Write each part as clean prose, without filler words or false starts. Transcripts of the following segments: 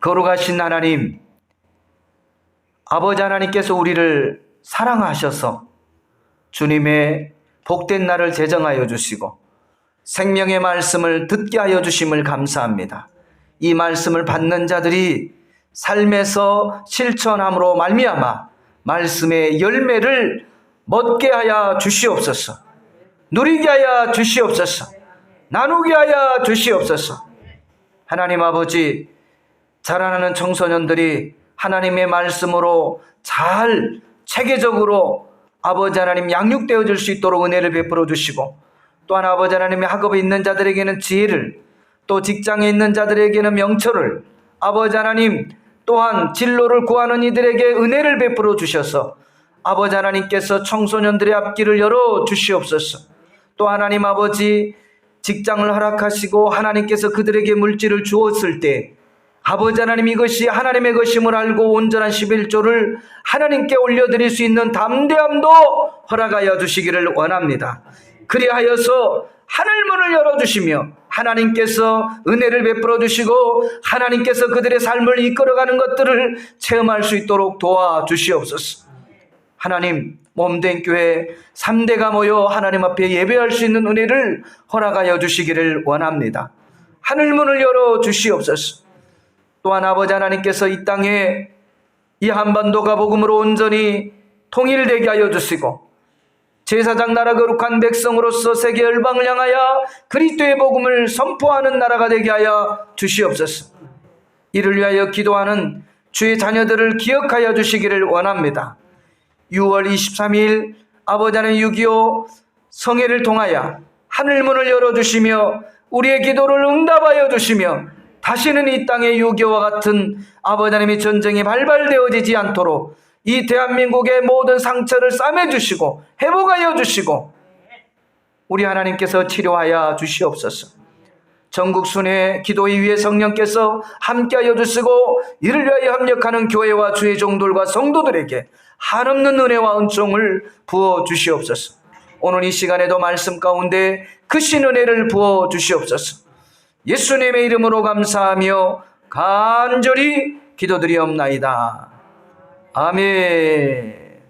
거룩하신 하나님, 아버지 하나님께서 우리를 사랑하셔서 주님의 복된 날을 제정하여 주시고 생명의 말씀을 듣게 하여 주심을 감사합니다. 이 말씀을 받는 자들이 삶에서 실천함으로 말미암아 말씀의 열매를 먹게 하여 주시옵소서. 누리게 하여 주시옵소서. 나누게 하여 주시옵소서. 하나님 아버지, 자라나는 청소년들이 하나님의 말씀으로 잘 체계적으로 아버지 하나님 양육되어질 수 있도록 은혜를 베풀어 주시고, 또한 아버지 하나님의 학업에 있는 자들에게는 지혜를, 또 직장에 있는 자들에게는 명철을, 아버지 하나님 또한 진로를 구하는 이들에게 은혜를 베풀어 주셔서 아버지 하나님께서 청소년들의 앞길을 열어 주시옵소서. 또 하나님 아버지, 직장을 허락하시고 하나님께서 그들에게 물질을 주었을 때 아버지 하나님 이것이 하나님의 것임을 알고 온전한 11조를 하나님께 올려드릴 수 있는 담대함도 허락하여 주시기를 원합니다. 그리하여서 하늘문을 열어주시며 하나님께서 은혜를 베풀어 주시고 하나님께서 그들의 삶을 이끌어가는 것들을 체험할 수 있도록 도와주시옵소서. 하나님, 몸된 교회 3대가 모여 하나님 앞에 예배할 수 있는 은혜를 허락하여 주시기를 원합니다. 하늘문을 열어 주시옵소서. 또한 아버지 하나님께서 이 땅에 이 한반도가 복음으로 온전히 통일되게 하여 주시고 제사장 나라 거룩한 백성으로서 세계 열방을 향하여 그리스도의 복음을 선포하는 나라가 되게 하여 주시옵소서. 이를 위하여 기도하는 주의 자녀들을 기억하여 주시기를 원합니다. 6월 23일 아버지 하나님 6.25 성회를 통하여 하늘문을 열어주시며 우리의 기도를 응답하여 주시며 다시는 이 땅의 6.25와 같은 아버지 하나님의 전쟁이 발발되어지지 않도록 이 대한민국의 모든 상처를 싸매주시고 회복하여 주시고 우리 하나님께서 치료하여 주시옵소서. 전국 순회 기도회 위에 성령께서 함께하여 주시고 이를 위하여 협력하는 교회와 주의 종들과 성도들에게 한없는 은혜와 은총을 부어 주시옵소서. 오늘 이 시간에도 말씀 가운데 크신 은혜를 부어 주시옵소서. 예수님의 이름으로 감사하며 간절히 기도드리옵나이다. 아멘.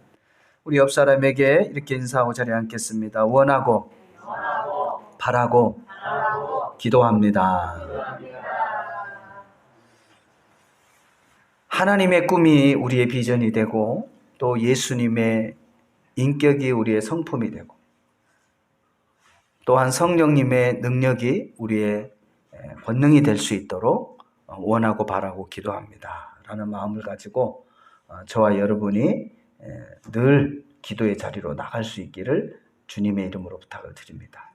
우리 옆 사람에게 이렇게 인사하고 자리에 앉겠습니다. 원하고 바라고 기도합니다. 하나님의 꿈이 우리의 비전이 되고 또 예수님의 인격이 우리의 성품이 되고 또한 성령님의 능력이 우리의 권능이 될 수 있도록 원하고 바라고 기도합니다 라는 마음을 가지고 저와 여러분이 늘 기도의 자리로 나갈 수 있기를 주님의 이름으로 부탁을 드립니다.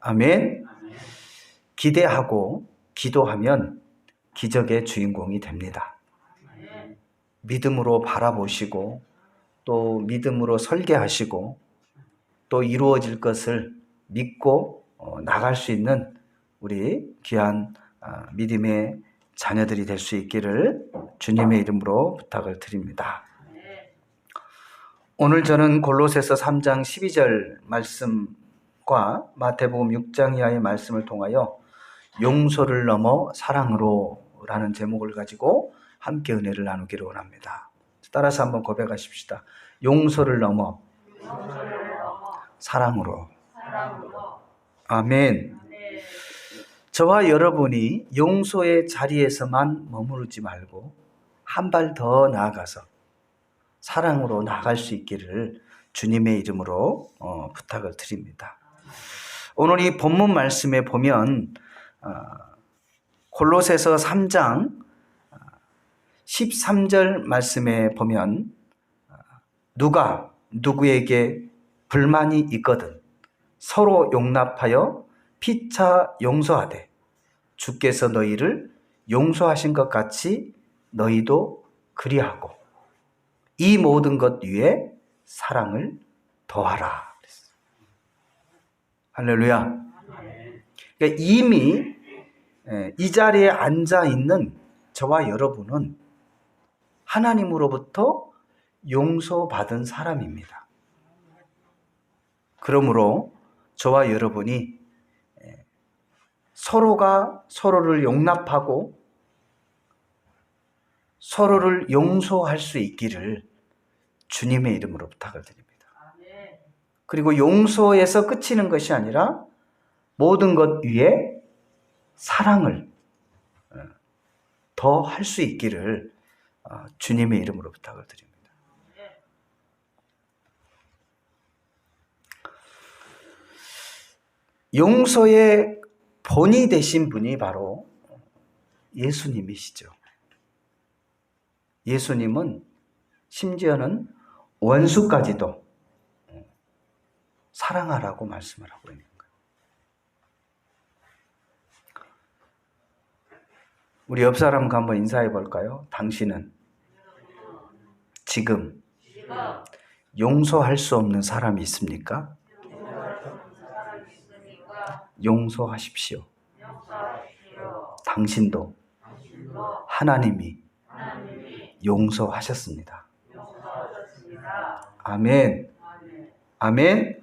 아멘. 기대하고 기도하면 기적의 주인공이 됩니다. 믿음으로 바라보시고 또 믿음으로 설계하시고 또 이루어질 것을 믿고 나갈 수 있는 우리 귀한 믿음의 자녀들이 될 수 있기를 주님의 이름으로 부탁을 드립니다. 오늘 저는 골로새서 3장 12절 말씀과 마태복음 6장 이하의 말씀을 통하여 용서를 넘어 사랑으로 라는 제목을 가지고 함께 은혜를 나누기를 원합니다. 따라서 한번 고백하십시다. 용서를 넘어 사랑으로. 아멘. 저와 여러분이 용서의 자리에서만 머무르지 말고 한 발 더 나아가서 사랑으로 나아갈 수 있기를 주님의 이름으로 부탁을 드립니다. 오늘 이 본문 말씀에 보면 골로새서 3장 13절 말씀에 보면 누가 누구에게 불만이 있거든 서로 용납하여 피차 용서하되 주께서 너희를 용서하신 것 같이 너희도 그리하고 이 모든 것 위에 사랑을 더하라. 할렐루야. 그러니까 이미 이 자리에 앉아 있는 저와 여러분은 하나님으로부터 용서받은 사람입니다. 그러므로 저와 여러분이 서로가 서로를 용납하고 서로를 용서할 수 있기를 주님의 이름으로 부탁을 드립니다. 그리고 용서에서 끝이는 것이 아니라 모든 것 위에 사랑을 더 할 수 있기를 주님의 이름으로 부탁을 드립니다. 용서의 본이 되신 분이 바로 예수님이시죠. 예수님은 심지어는 원수까지도 사랑하라고 말씀을 하고 있는 거예요. 우리 옆 사람과 한번 인사해 볼까요? 당신은 지금 용서할 수 없는 사람이 있습니까? 용서하십시오. 당신도 하나님이 용서하셨습니다. 아멘. 아멘.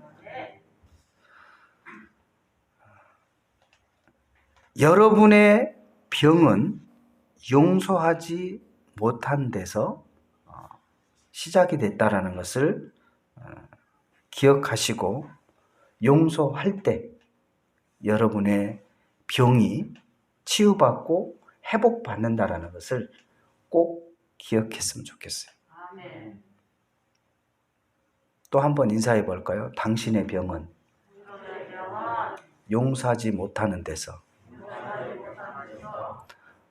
여러분의 병은 용서하지 못한 데서 시작이 됐다라는 것을 기억하시고 용서할 때 여러분의 병이 치유받고 회복받는다라는 것을 꼭 기억했으면 좋겠어요. 또 한번 인사해 볼까요? 당신의 병은 용서하지 못하는 데서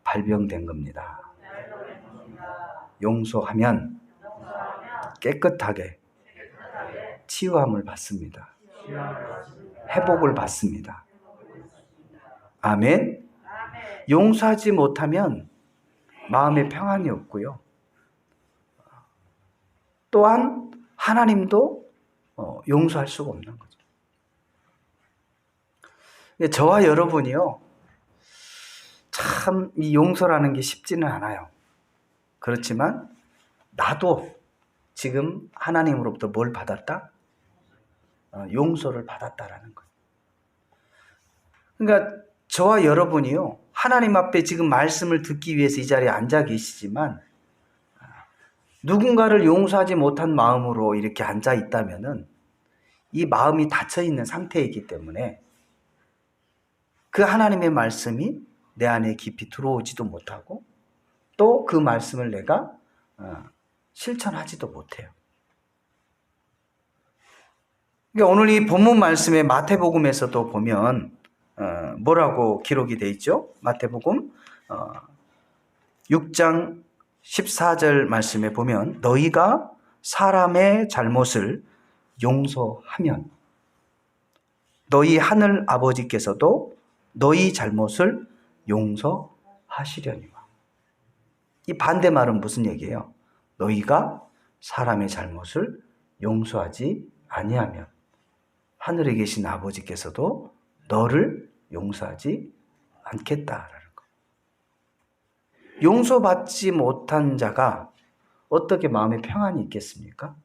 발병된 겁니다. 용서하면 깨끗하게 치유함을 받습니다. 회복을 받습니다. 아멘. 용서하지 못하면 마음에 평안이 없고요. 또한 하나님도 용서할 수가 없는 거죠. 저와 여러분이요, 참 이 용서라는 게 쉽지는 않아요. 그렇지만 나도 지금 하나님으로부터 뭘 받았다? 용서를 받았다라는 거예요. 그러니까 저와 여러분이요, 하나님 앞에 지금 말씀을 듣기 위해서 이 자리에 앉아 계시지만 누군가를 용서하지 못한 마음으로 이렇게 앉아 있다면은 이 마음이 닫혀 있는 상태이기 때문에 그 하나님의 말씀이 내 안에 깊이 들어오지도 못하고 또 그 말씀을 내가 실천하지도 못해요. 그러니까 오늘 이 본문 말씀에 마태복음에서도 보면 뭐라고 기록이 되어 있죠? 마태복음 6장 14절 말씀에 보면 너희가 사람의 잘못을 용서하면 너희 하늘 아버지께서도 너희 잘못을 용서하시려니와. 이 반대말은 무슨 얘기예요? 너희가 사람의 잘못을 용서하지 아니하면 하늘에 계신 아버지께서도 너를 용서하지 않겠다라는 거. 용서받지 못한 자가 어떻게 마음에 평안이 있겠습니까?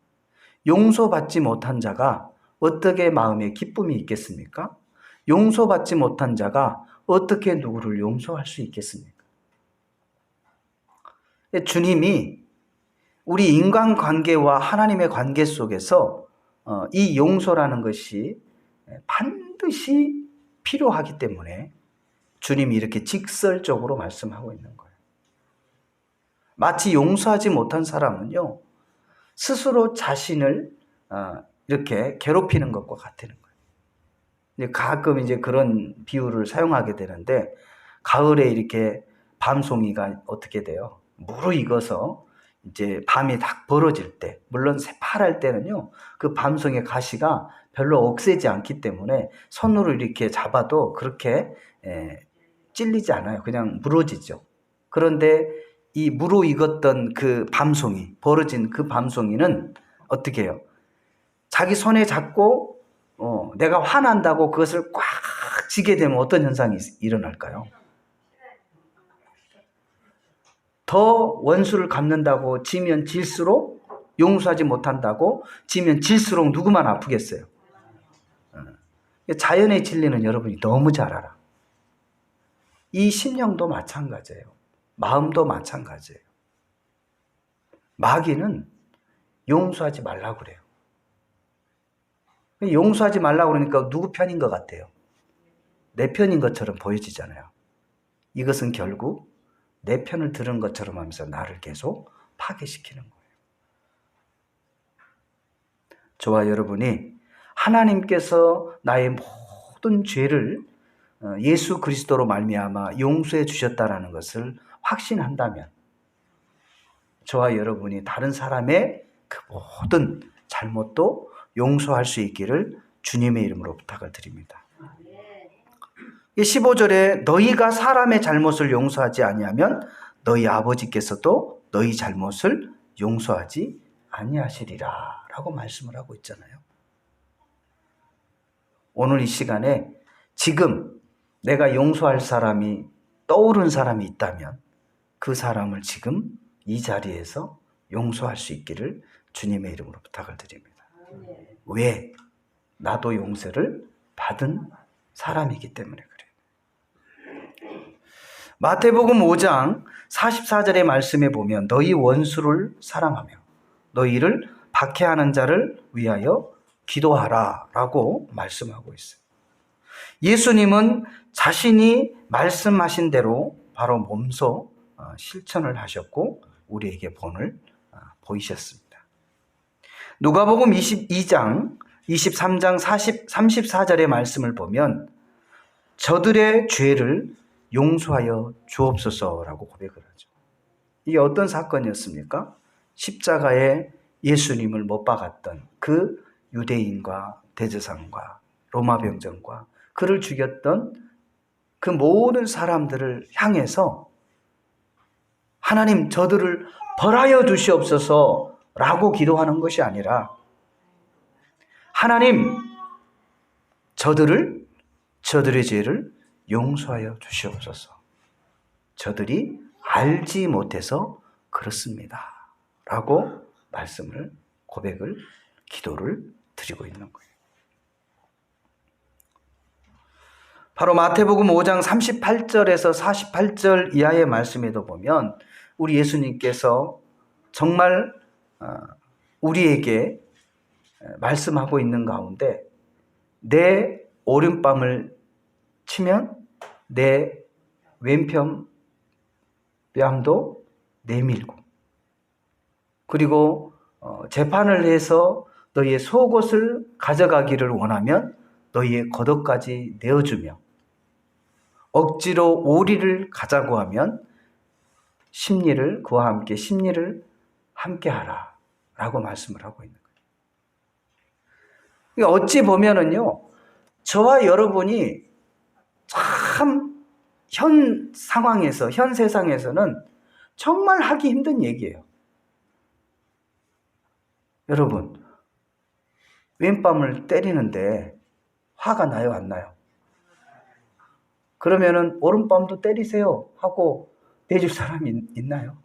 용서받지 못한 자가 어떻게 마음에 기쁨이 있겠습니까? 용서받지 못한 자가 어떻게 누구를 용서할 수 있겠습니까? 주님이 우리 인간관계와 하나님의 관계 속에서 이 용서라는 것이 반드시 필요하기 때문에 주님이 이렇게 직설적으로 말씀하고 있는 거예요. 마치 용서하지 못한 사람은요, 스스로 자신을 이렇게 괴롭히는 것과 같다는 거예요. 가끔 이제 그런 비유를 사용하게 되는데, 가을에 이렇게 밤송이가 어떻게 돼요? 무르익어서 이제 밤이 딱 벌어질 때, 물론 새파랄 때는요, 그 밤송이 가시가 별로 억세지 않기 때문에 손으로 이렇게 잡아도 그렇게 찔리지 않아요. 그냥 무너지죠. 그런데 이 무르익었던 그 밤송이, 벌어진 그 밤송이는 어떻게 해요? 자기 손에 잡고 내가 화난다고 그것을 꽉 쥐게 되면 어떤 현상이 일어날까요? 더 원수를 갚는다고 지면 질수록, 용서하지 못한다고 지면 질수록 누구만 아프겠어요? 자연의 진리는 여러분이 너무 잘 알아. 이 심령도 마찬가지예요. 마음도 마찬가지예요. 마귀는 용서하지 말라고 그래요. 용서하지 말라고 그러니까 누구 편인 것 같아요? 내 편인 것처럼 보여지잖아요. 이것은 결국 내 편을 들은 것처럼 하면서 나를 계속 파괴시키는 거예요. 저와 여러분이 하나님께서 나의 모든 죄를 예수 그리스도로 말미암아 용서해 주셨다라는 것을 확신한다면 저와 여러분이 다른 사람의 그 모든 잘못도 용서할 수 있기를 주님의 이름으로 부탁을 드립니다. 15절에 너희가 사람의 잘못을 용서하지 아니하면 너희 아버지께서도 너희 잘못을 용서하지 아니하시리라 라고 말씀을 하고 있잖아요. 오늘 이 시간에 지금 내가 용서할 사람이 떠오른 사람이 있다면 그 사람을 지금 이 자리에서 용서할 수 있기를 주님의 이름으로 부탁을 드립니다. 왜? 나도 용서를 받은 사람이기 때문에 그래요. 마태복음 5장 44절의 말씀에 보면 너희 원수를 사랑하며 너희를 박해하는 자를 위하여 기도하라 라고 말씀하고 있어요. 예수님은 자신이 말씀하신 대로 바로 몸소 실천을 하셨고 우리에게 본을 보이셨습니다. 누가복음 22장, 23장 34절의 말씀을 보면 저들의 죄를 용서하여 주옵소서라고 고백을 하죠. 이게 어떤 사건이었습니까? 십자가에 예수님을 못 박았던 그 유대인과 대제사장과 로마 병정과 그를 죽였던 그 모든 사람들을 향해서 하나님 저들을 벌하여 주시옵소서 라고 기도하는 것이 아니라 하나님 저들의 죄를 용서하여 주시옵소서. 저들이 알지 못해서 그렇습니다 라고 말씀을 고백을 기도를 드리고 있는 거예요. 바로 마태복음 5장 38절에서 48절 이하의 말씀에도 보면 우리 예수님께서 정말 우리에게 말씀하고 있는 가운데 내 오른뺨을 치면 내 왼편 뺨도 내밀고 그리고 재판을 해서 너희의 속옷을 가져가기를 원하면 너희의 겉옷까지 내어주며 억지로 오리를 가자고 하면 그와 함께 심리를 함께 하라 라고 말씀을 하고 있는 거예요. 어찌 보면은요, 저와 여러분이 참 현 상황에서, 현 세상에서는 정말 하기 힘든 얘기예요. 여러분, 왼뺨을 때리는데 화가 나요, 안 나요? 그러면은 오른뺨도 때리세요 하고 내줄 사람이 있나요?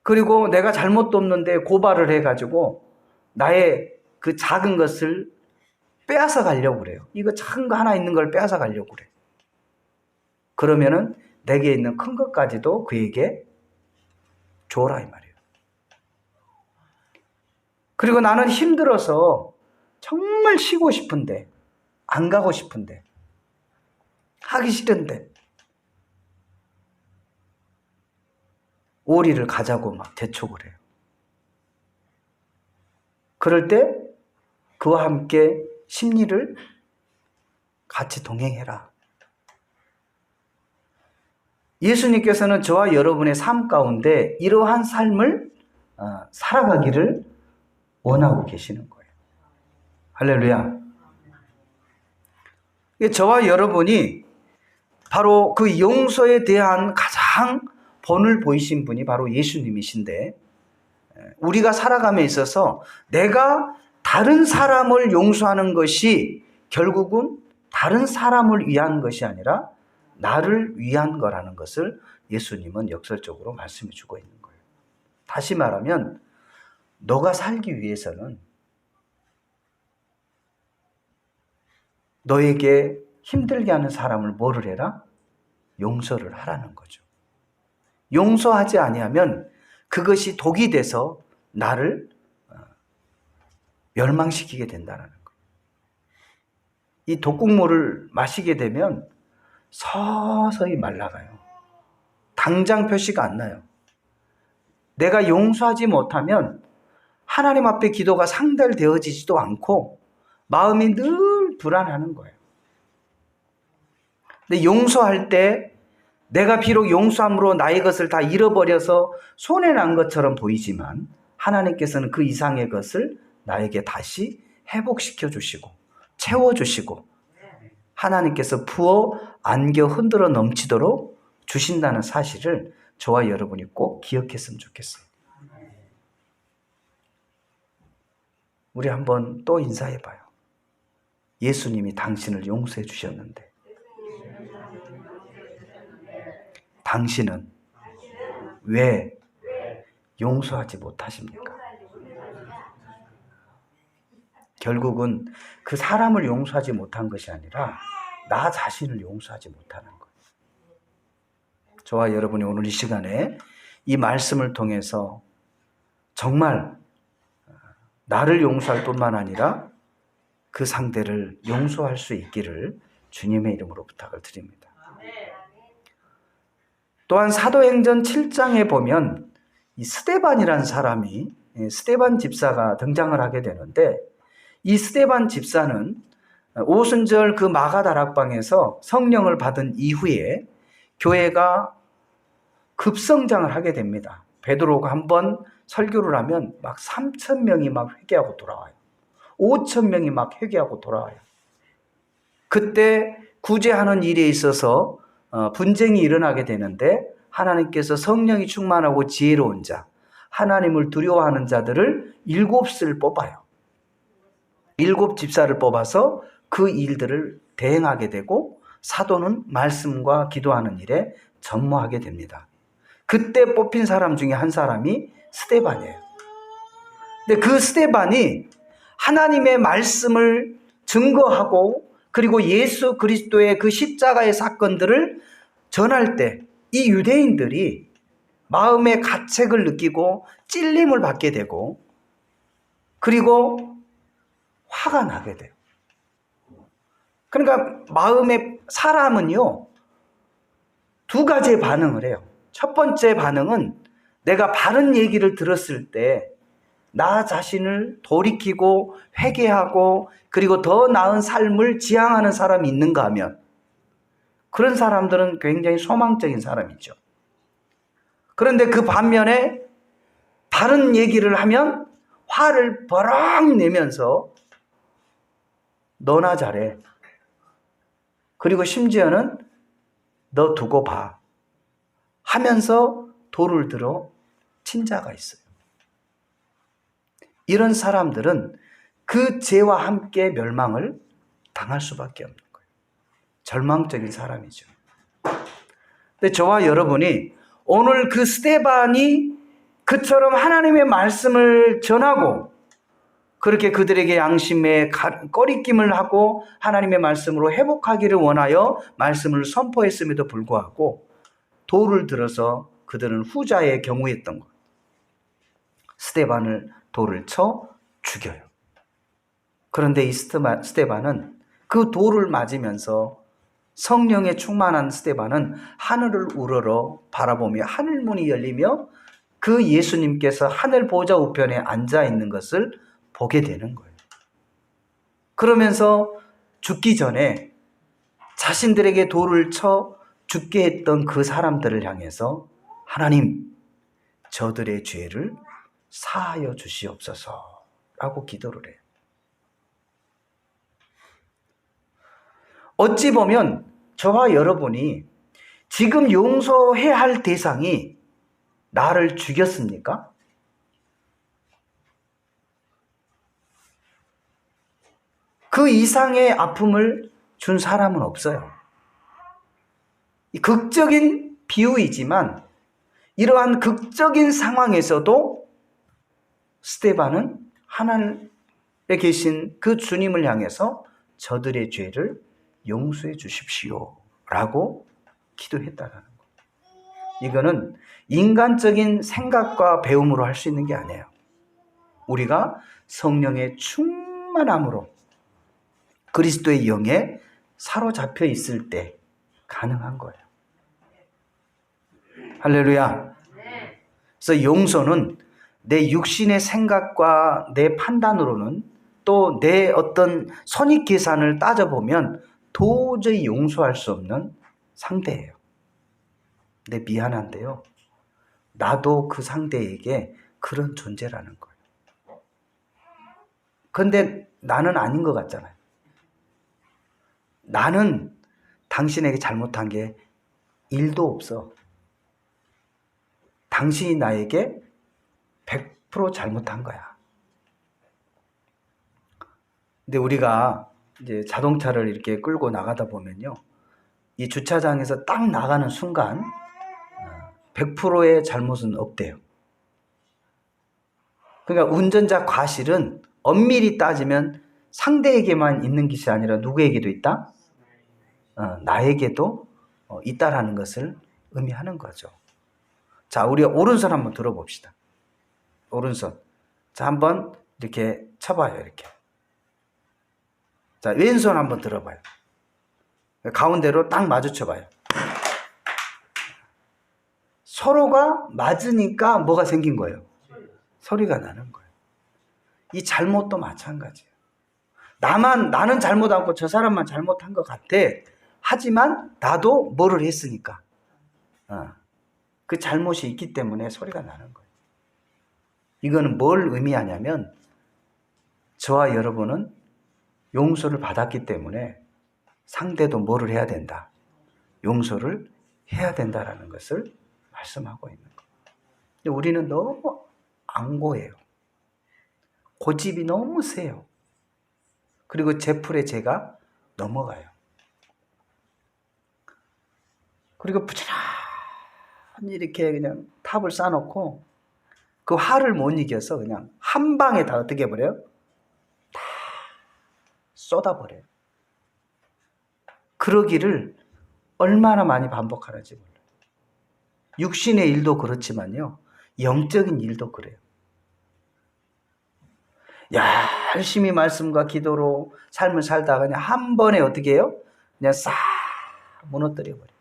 그리고 내가 잘못도 없는데 고발을 해가지고 나의 그 작은 것을 빼앗아 가려고 그래요. 이거 작은 거 하나 있는 걸 빼앗아 가려고 그래요. 그러면은 내게 있는 큰 것까지도 그에게 줘라 이 말이에요. 그리고 나는 힘들어서 정말 쉬고 싶은데 안 가고 싶은데 하기 싫은데 오리를 가자고 막 재촉을 해요. 그럴 때 그와 함께 심리를 같이 동행해라. 예수님께서는 저와 여러분의 삶 가운데 이러한 삶을 살아가기를 원하고 계시는 거예요. 할렐루야. 저와 여러분이 바로 그 용서에 대한 가장 본을 보이신 분이 바로 예수님이신데 우리가 살아감에 있어서 내가 다른 사람을 용서하는 것이 결국은 다른 사람을 위한 것이 아니라 나를 위한 거라는 것을 예수님은 역설적으로 말씀해 주고 있는 거예요. 다시 말하면 너가 살기 위해서는 너에게 힘들게 하는 사람을 뭐를 해라? 용서를 하라는 거죠. 용서하지 아니하면 그것이 독이 돼서 나를 멸망시키게 된다는 거예요. 이 독국물을 마시게 되면 서서히 말라가요. 당장 표시가 안 나요. 내가 용서하지 못하면 하나님 앞에 기도가 상달되어지지도 않고 마음이 늘 불안하는 거예요. 근데 용서할 때 내가 비록 용서함으로 나의 것을 다 잃어버려서 손해난 것처럼 보이지만 하나님께서는 그 이상의 것을 나에게 다시 회복시켜 주시고 채워주시고 하나님께서 부어 안겨 흔들어 넘치도록 주신다는 사실을 저와 여러분이 꼭 기억했으면 좋겠어요. 우리 한번 또 인사해봐요. 예수님이 당신을 용서해 주셨는데 당신은 왜 용서하지 못하십니까? 결국은 그 사람을 용서하지 못한 것이 아니라 나 자신을 용서하지 못하는 거예요. 저와 여러분이 오늘 이 시간에 이 말씀을 통해서 정말 나를 용서할 뿐만 아니라 그 상대를 용서할 수 있기를 주님의 이름으로 부탁을 드립니다. 또한 사도행전 7장에 보면 이 스데반이라는 사람이 스데반 집사가 등장을 하게 되는데 이 스데반 집사는 오순절 그 마가다락방에서 성령을 받은 이후에 교회가 급성장을 하게 됩니다. 베드로가 한번 설교를 하면 막 3,000명이 막 회개하고 돌아와요. 5,000명이 막 회개하고 돌아와요. 그때 구제하는 일에 있어서 분쟁이 일어나게 되는데 하나님께서 성령이 충만하고 지혜로운 자, 하나님을 두려워하는 자들을 7을 뽑아요. 7 집사를 뽑아서 그 일들을 대행하게 되고 사도는 말씀과 기도하는 일에 전무하게 됩니다. 그때 뽑힌 사람 중에 한 사람이 스데반이에요. 근데 그 스데반이 하나님의 말씀을 증거하고 그리고 예수 그리스도의 그 십자가의 사건들을 전할 때 이 유대인들이 마음의 가책을 느끼고 찔림을 받게 되고 그리고 화가 나게 돼요. 그러니까 마음의 사람은요 2가지의 반응을 해요. 첫 번째 반응은 내가 바른 얘기를 들었을 때 나 자신을 돌이키고 회개하고 그리고 더 나은 삶을 지향하는 사람이 있는가 하면 그런 사람들은 굉장히 소망적인 사람이죠. 그런데 그 반면에 바른 얘기를 하면 화를 버럭 내면서 너나 잘해. 그리고 심지어는 너 두고 봐 하면서 돌을 들어 친 자가 있어요. 이런 사람들은 그 죄와 함께 멸망을 당할 수밖에 없는 거예요. 절망적인 사람이죠. 근데 저와 여러분이 오늘 그 스데반이 그처럼 하나님의 말씀을 전하고 그렇게 그들에게 양심에 꺼리낌을 하고 하나님의 말씀으로 회복하기를 원하여 말씀을 선포했음에도 불구하고 돌을 들어서 그들은 후자의 경우였던 것. 스데반을 돌을 쳐 죽여요. 그런데 이 스데반은 그 돌을 맞으면서 성령에 충만한 스데반은 하늘을 우러러 바라보며 하늘문이 열리며 그 예수님께서 하늘 보좌 우편에 앉아 있는 것을 보게 되는 거예요. 그러면서 죽기 전에 자신들에게 돌을 쳐 죽게 했던 그 사람들을 향해서 하나님, 저들의 죄를 사하여 주시옵소서라고 기도를 해요. 어찌 보면 저와 여러분이 지금 용서해야 할 대상이 나를 죽였습니까? 그 이상의 아픔을 준 사람은 없어요. 극적인 비유이지만 이러한 극적인 상황에서도 스데반은 하나님에 계신 그 주님을 향해서 저들의 죄를 용서해 주십시오 라고 기도했다는 거예요. 이거는 인간적인 생각과 배움으로 할 수 있는 게 아니에요. 우리가 성령의 충만함으로 그리스도의 영에 사로잡혀 있을 때 가능한 거예요. 할렐루야. 그래서 용서는 내 육신의 생각과 내 판단으로는 또 내 어떤 선입 계산을 따져보면 도저히 용서할 수 없는 상대예요. 근데 미안한데요, 나도 그 상대에게 그런 존재라는 거예요. 그런데 나는 아닌 것 같잖아요. 나는 당신에게 잘못한 게 1도 없어. 당신이 나에게 100% 잘못한 거야. 근데 우리가 이제 자동차를 이렇게 끌고 나가다 보면요, 이 주차장에서 딱 나가는 순간 100%의 잘못은 없대요. 그러니까 운전자 과실은 엄밀히 따지면 상대에게만 있는 것이 아니라 누구에게도 있다? 나에게도 있다라는 것을 의미하는 거죠. 자, 우리 오른손 한번 들어봅시다. 오른손. 자, 한번 이렇게 쳐봐요. 이렇게. 자, 왼손 한번 들어봐요. 가운데로 딱 마주쳐봐요. 서로가 맞으니까 뭐가 생긴 거예요? 소리가 나는 거예요. 이 잘못도 마찬가지예요. 나는 잘못 않고 저 사람만 잘못한 것 같아. 하지만 나도 뭐를 했으니까. 그 잘못이 있기 때문에 소리가 나는 거예요. 이거는 뭘 의미하냐면 저와 여러분은 용서를 받았기 때문에 상대도 뭐를 해야 된다? 용서를 해야 된다라는 것을 말씀하고 있는 거예요. 근데 우리는 너무 앙고해요. 고집이 너무 세요. 그리고 제 풀에 제가 넘어가요. 그리고 부지런히 이렇게 그냥 탑을 쌓아놓고 그 화를 못 이겨서 그냥 한 방에 다 어떻게 해버려요? 다 쏟아버려요. 그러기를 얼마나 많이 반복하는지 몰라요. 육신의 일도 그렇지만요, 영적인 일도 그래요. 열심히 말씀과 기도로 삶을 살다가 그냥 한 번에 어떻게 해요? 그냥 싹 무너뜨려 버려요.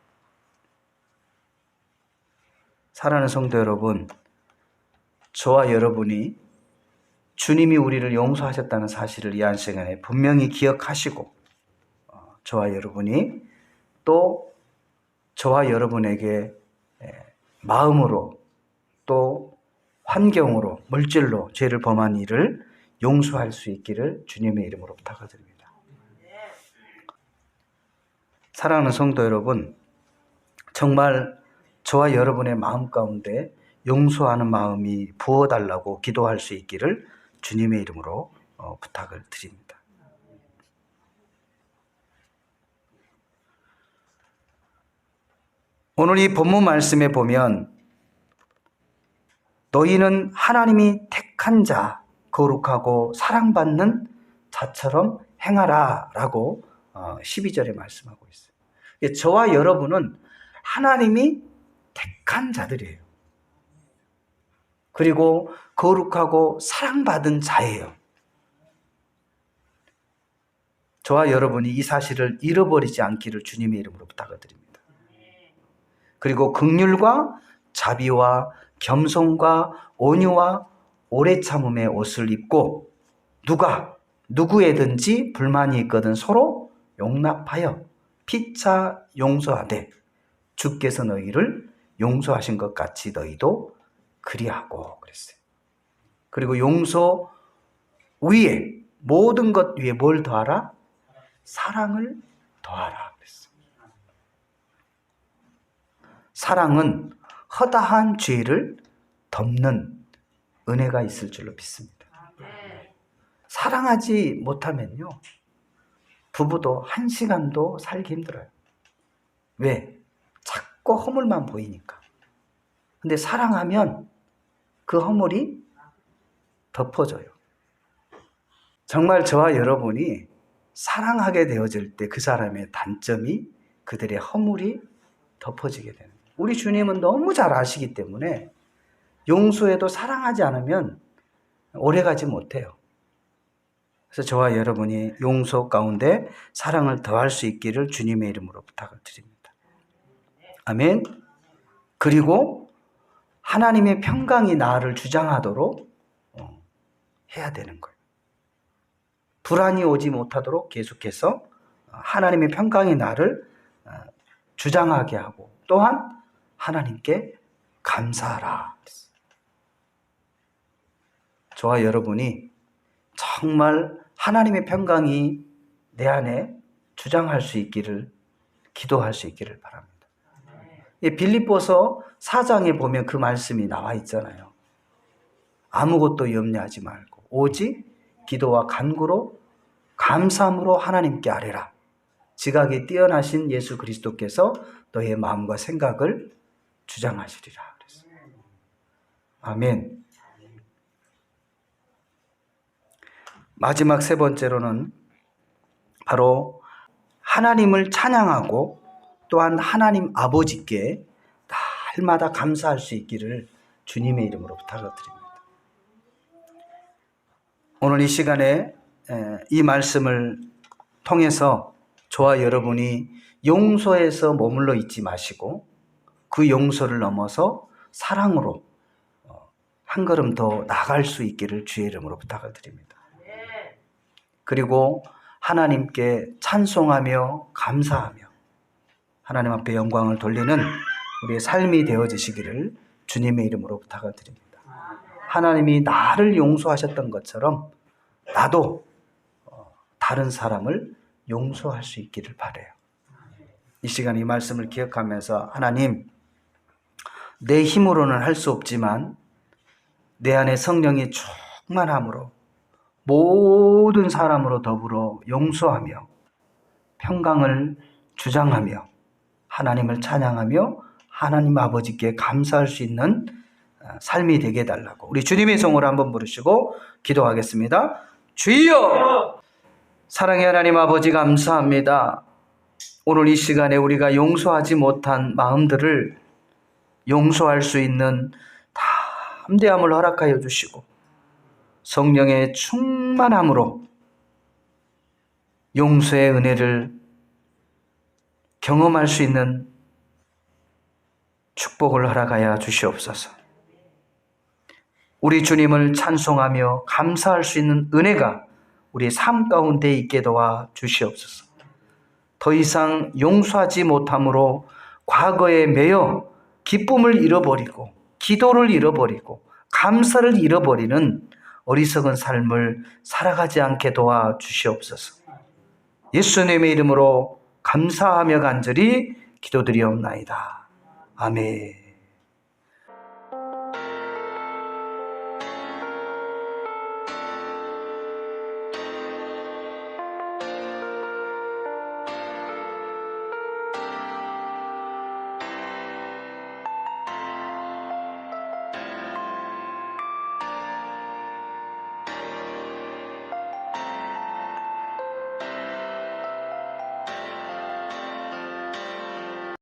사랑하는 성도 여러분, 저와 여러분이 주님이 우리를 용서하셨다는 사실을 이 한 시간에 분명히 기억하시고, 저와 여러분이 또 저와 여러분에게 마음으로 또 환경으로 물질로 죄를 범한 이를 용서할 수 있기를 주님의 이름으로 부탁드립니다. 사랑하는 성도 여러분, 정말 저와 여러분의 마음 가운데 용서하는 마음이 부어달라고 기도할 수 있기를 주님의 이름으로 부탁을 드립니다. 오늘 이 본문 말씀에 보면 너희는 하나님이 택한 자, 거룩하고 사랑받는 자처럼 행하라 라고 12절에 말씀하고 있어요. 저와 여러분은 하나님이 택한 자들이에요. 그리고 거룩하고 사랑받은 자예요. 저와 여러분이 이 사실을 잃어버리지 않기를 주님의 이름으로 부탁을 드립니다. 그리고 긍휼과 자비와 겸손과 온유와 오래 참음의 옷을 입고 누구에든지 불만이 있거든 서로 용납하여 피차 용서하되 주께서 너희를 용서하신 것 같이 너희도 그리하고 그랬어요. 그리고 용서 위에 모든 것 위에 뭘 더하라? 사랑을 더하라 그랬어요. 사랑은 허다한 죄를 덮는 은혜가 있을 줄로 믿습니다. 사랑하지 못하면요, 부부도 한 시간도 살기 힘들어요. 왜? 자꾸 허물만 보이니까. 근데 사랑하면 그 허물이 덮어져요. 정말 저와 여러분이 사랑하게 되어질 때 그 사람의 단점이 그들의 허물이 덮어지게 되는 거예요. 우리 주님은 너무 잘 아시기 때문에 용서해도 사랑하지 않으면 오래가지 못해요. 그래서 저와 여러분이 용서 가운데 사랑을 더할 수 있기를 주님의 이름으로 부탁을 드립니다. 아멘. 그리고 하나님의 평강이 나를 주장하도록 해야 되는 거예요. 불안이 오지 못하도록 계속해서 하나님의 평강이 나를 주장하게 하고 또한 하나님께 감사하라. 저와 여러분이 정말 하나님의 평강이 내 안에 주장할 수 있기를 기도할 수 있기를 바랍니다. 빌립보서 4장에 보면 그 말씀이 나와 있잖아요. 아무것도 염려하지 말고 오직 기도와 간구로 감사함으로 하나님께 아뢰라. 지각이 뛰어나신 예수 그리스도께서 너의 마음과 생각을 주장하시리라. 그랬어요. 아멘. 마지막 세 번째로는 바로 하나님을 찬양하고 또한 하나님 아버지께 날마다 감사할 수 있기를 주님의 이름으로 부탁을 드립니다. 오늘 이 시간에 이 말씀을 통해서 저와 여러분이 용서에서 머물러 있지 마시고 그 용서를 넘어서 사랑으로 한 걸음 더 나갈 수 있기를 주의 이름으로 부탁을 드립니다. 그리고 하나님께 찬송하며 감사하며 하나님 앞에 영광을 돌리는 우리의 삶이 되어지시기를 주님의 이름으로 부탁을 드립니다. 하나님이 나를 용서하셨던 것처럼 나도 다른 사람을 용서할 수 있기를 바라요. 이 시간 이 말씀을 기억하면서 하나님, 내 힘으로는 할 수 없지만 내 안에 성령이 충만함으로 모든 사람으로 더불어 용서하며 평강을 주장하며 하나님을 찬양하며 하나님 아버지께 감사할 수 있는 삶이 되게 해달라고 우리 주님의 성으로 한번 부르시고 기도하겠습니다. 주여! 사랑의 하나님 아버지 감사합니다. 오늘 이 시간에 우리가 용서하지 못한 마음들을 용서할 수 있는 담대함을 허락하여 주시고 성령의 충만함으로 용서의 은혜를 경험할 수 있는 축복을 허락하여 주시옵소서. 우리 주님을 찬송하며 감사할 수 있는 은혜가 우리 삶 가운데 있게 도와 주시옵소서. 더 이상 용서하지 못함으로 과거에 매여 기쁨을 잃어버리고 기도를 잃어버리고 감사를 잃어버리는 어리석은 삶을 살아가지 않게 도와 주시옵소서. 예수님의 이름으로 감사하며 간절히 기도드리옵나이다. 아멘.